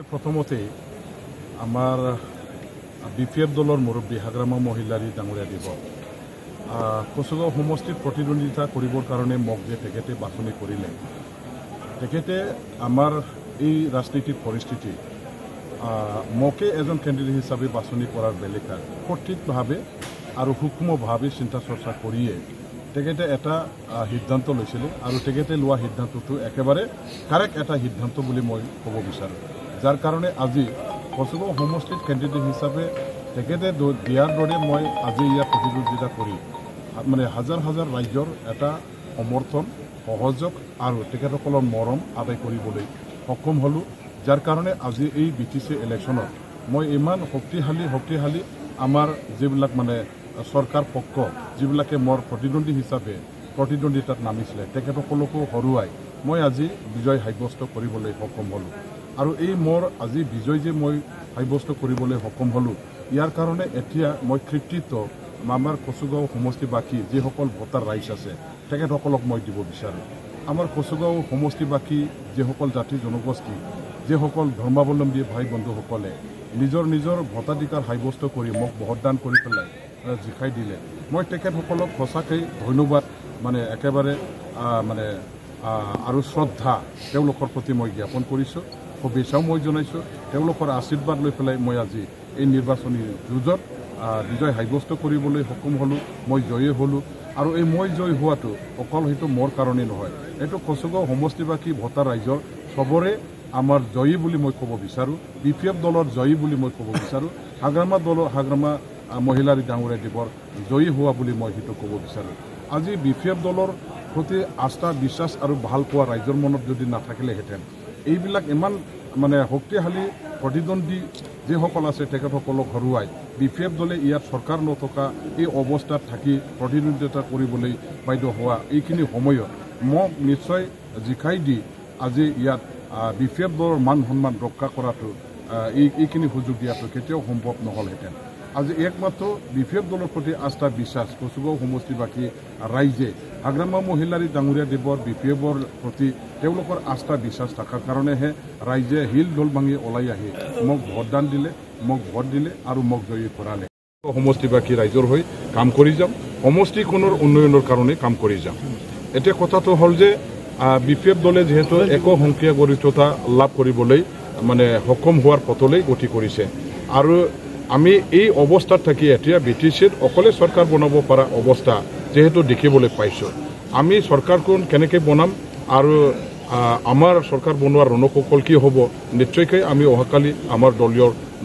প্রথমতে আমার বিপিএফ দলের মুরব্বী হাগ্রামা মহিলারী ডাঙরিয়া দিব কচুগাঁও সমষ্টিত প্রতিদ্বন্দ্বিতা করবার কারণে মোক যে তেখেতে বাছনি করিলে তেখেতে আমার এই রাজনৈতিক পরিস্থিতি মকে এজন ক্যান্ডিডেট হিসাবে বাছনি করার বেলেকা সঠিকভাবে আর সূক্ষ্মভাবে চিন্তা চর্চা করিয়ে তেখেতে এটা সিদ্ধান্ত লৈছিল আৰু তেখেতে লোৱা সিদ্ধান্তটো একেবাৰে কাৰেক্ট এটা সিদ্ধান্ত বুলি মই ক'ব বিচাৰোঁ যাৰ কাৰণে আজি কচুগাঁও সমষ্টিত কেণ্ডিডেট হিচাপে তেখেতে দিয়াৰ দৰে মই আজি ইয়াত প্ৰতিদ্বন্দ্বিতা কৰি মানে হাজাৰ হাজাৰ ৰাইজৰ এটা সমৰ্থন সহযোগ আৰু তেখেতসকলৰ মৰম আদায় কৰিবলৈ সক্ষম হ'লোঁ যাৰ কাৰণে আজি এই BTC ইলেকশ্যনত মই ইমান শক্তিশালী আমাৰ যিবিলাক মানে সৰকাৰ পক্ষ যিবিলাকে মোৰ প্ৰতিদ্বন্দ্বী হিসাবে প্ৰতিদ্বন্দ্বিতাত নামিছিলে তেখেতসকলকো হৰুৱাই মই আজি বিজয় সাব্যস্ত কৰিবলৈ সক্ষম হলোঁ আৰু এই মোৰ আজি বিজয় যে মই সাব্যস্ত কৰিবলৈ সক্ষম হলোঁ ইয়াৰ কাৰণে এতিয়া মই কৃতিত্ব আমাৰ কচুগাঁও সমষ্টিবাসী যিসকল ভোটাৰ ৰাইজ আছে তেখেতসকলক মই দিব বিচাৰোঁ আমাৰ কচুগাঁও সমষ্টিবাসী যিসকল জাতি জনগোষ্ঠী যিসকল ধৰ্মাৱলম্বী ভাই বন্ধুসকলে নিজৰ ভোটাধিকাৰ সাব্যস্ত কৰি মোক ভোটদান কৰি পেলাই জিকাই দিলে মই তেখেতসকলক সঁচাকৈ ধন্যবাদ মানে একেবাৰে মানে আৰু শ্ৰদ্ধা তেওঁলোকৰ প্ৰতি মই জ্ঞাপন কৰিছোঁ শুভেচ্ছাও মই জনাইছোঁ তেওঁলোকৰ আশীৰ্বাদ লৈ পেলাই মই আজি এই নিৰ্বাচনী যুঁজত বিজয় সাব্যস্ত কৰিবলৈ সক্ষম হ'লোঁ মই জয়ী হ'লোঁ আৰু এই মই জয় হোৱাটো অকল সেইটো মোৰ কাৰণে নহয় এইটো কচুগাঁও সমষ্টিবাসী ভোটাৰ ৰাইজৰ চবৰে আমাৰ জয়ী বুলি মই ক'ব বিচাৰোঁ BPF দলৰ জয়ী বুলি মই ক'ব বিচাৰোঁ হাগ্ৰামা মহিলাৰী ডাঙৰিয়া দিবৰ জয়ী হওয়া বলে মই সেইটো ক'ব বিচাৰোঁ আজি BPF দলৰ প্ৰতি আস্থা বিশ্বাস আৰু ভাল পোৱা ৰাইজৰ মনত যদি নাথাকিলেহেঁতেন এইবিলাক ইমান মানে শক্তিশালী প্ৰতিদ্বন্দ্বী যিসকল আছে তেখেতসকলক হৰুৱাই BPF দলে ইয়াত চৰকাৰ নথকা এই অৱস্থাত থাকি প্ৰতিদ্বন্দ্বিতা কৰিবলৈ বাধ্য হোৱা এইখিনি সময়ত মোক নিশ্চয় জিকাই দি আজি ইয়াত BPF দলৰ মান সন্মান ৰক্ষা কৰাটো এইখিনি সুযোগ দিয়াটো কেতিয়াও সম্ভৱ নহ'লহেঁতেন আজি একমাত্ৰ BPF দলৰ প্ৰতি আস্থা বিশ্বাস কচুগাঁও সমষ্টিবাসী ৰাইজে হাগ্ৰামা মহিলাৰী ডাঙৰিয়া দিবৰ BPFৰ প্ৰতি তেওঁলোকৰ আস্থা বিশ্বাস থকাৰ কাৰণেহে ৰাইজে হিল ঢোল ভাঙি ওলাই আহি মোক ভোটদান দিলে মোক ভোট দিলে আৰু মোক জয়ী কৰালে সমষ্টিবাসী ৰাইজৰ হৈ কাম কৰি যাম সমষ্টিখনৰ উন্নয়নৰ কাৰণে কাম কৰি যাম এতিয়া কথাটো হ'ল যে BPF দলে যেহেতু একসংখ্যা গৰিষ্ঠতা লাভ কৰিবলৈ মানে সক্ষম হোৱাৰ পথলৈ গতি কৰিছে আৰু আমি এই অৱস্থাত থাকি এতিয়া BTCত অকলে চৰকাৰ বনাব পৰা অৱস্থা যেহেতু দেখিবলৈ পাইছোঁ আমি চৰকাৰখন কেনেকৈ বনাম আৰু আমাৰ চৰকাৰ বনোৱাৰ ৰণকৌশল কি হ'ব নিশ্চয়কৈ আমি অহাকালি আমাৰ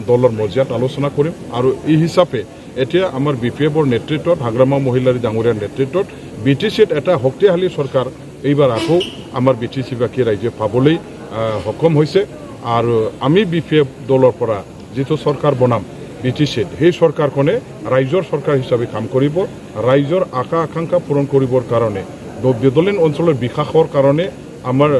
দলৰ মজিয়াত আলোচনা কৰিম আৰু এই হিচাপে এতিয়া আমাৰ BPFৰ নেতৃত্বত হাগ্ৰামা মহিলাৰী ডাঙৰীয়াৰ নেতৃত্বত BTCত এটা শক্তিশালী চৰকাৰ এইবাৰ আকৌ আমাৰ BTCবাসী ৰাইজে পাবলৈ সক্ষম হৈছে আৰু আমি BPF দলৰ পৰা যিটো চৰকাৰ বনাম BTCত সেই চৰকাৰখনে ৰাইজৰ চৰকাৰ হিচাপে কাম কৰিব ৰাইজৰ আশা আকাংক্ষা পূৰণ কৰিবৰ কাৰণে বেদলীন অঞ্চলৰ বিকাশৰ কাৰণে আমাৰ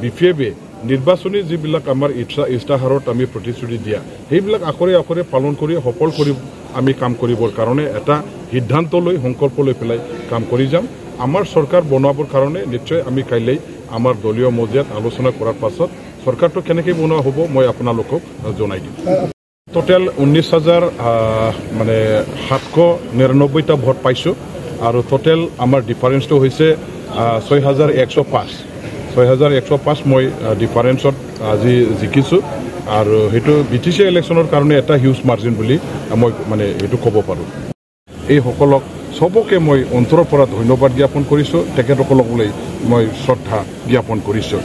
BPFে নিৰ্বাচনী যিবিলাক আমাৰ ইস্তাহাৰত আমি প্ৰতিশ্ৰুতি দিয়া সেইবিলাক আখৰে পালন কৰি সফল কৰি আমি কাম কৰিবৰ কাৰণে এটা সিদ্ধান্ত লৈ সংকল্প লৈ পেলাই কাম কৰি যাম আমাৰ চৰকাৰ বনোৱাৰ কাৰণে নিশ্চয় আমি কাইলৈ আমাৰ দলীয় মজিয়াত আলোচনা কৰাৰ পাছত চৰকাৰটো কেনেকৈ বনোৱা হ'ব মই আপোনালোকক জনাই দিম টোটেল 19,000 মানে 799টা ভোট পাইছোঁ আৰু টোটেল আমাৰ ডিফাৰেঞ্চটো হৈছে 6,105 মই ডিফাৰেঞ্চত আজি জিকিছোঁ আৰু সেইটো BTC ইলেকশ্যনৰ কাৰণে এটা হিউজ মাৰ্জিন বুলি মই মানে এইটো ক'ব পাৰোঁ এইসকলক সবকে মই অন্তৰৰ পৰা ধন্যবাদ জ্ঞাপন কৰিছোঁ তেখেতসকলক লৈ মই শ্ৰদ্ধা জ্ঞাপন কৰিছোঁ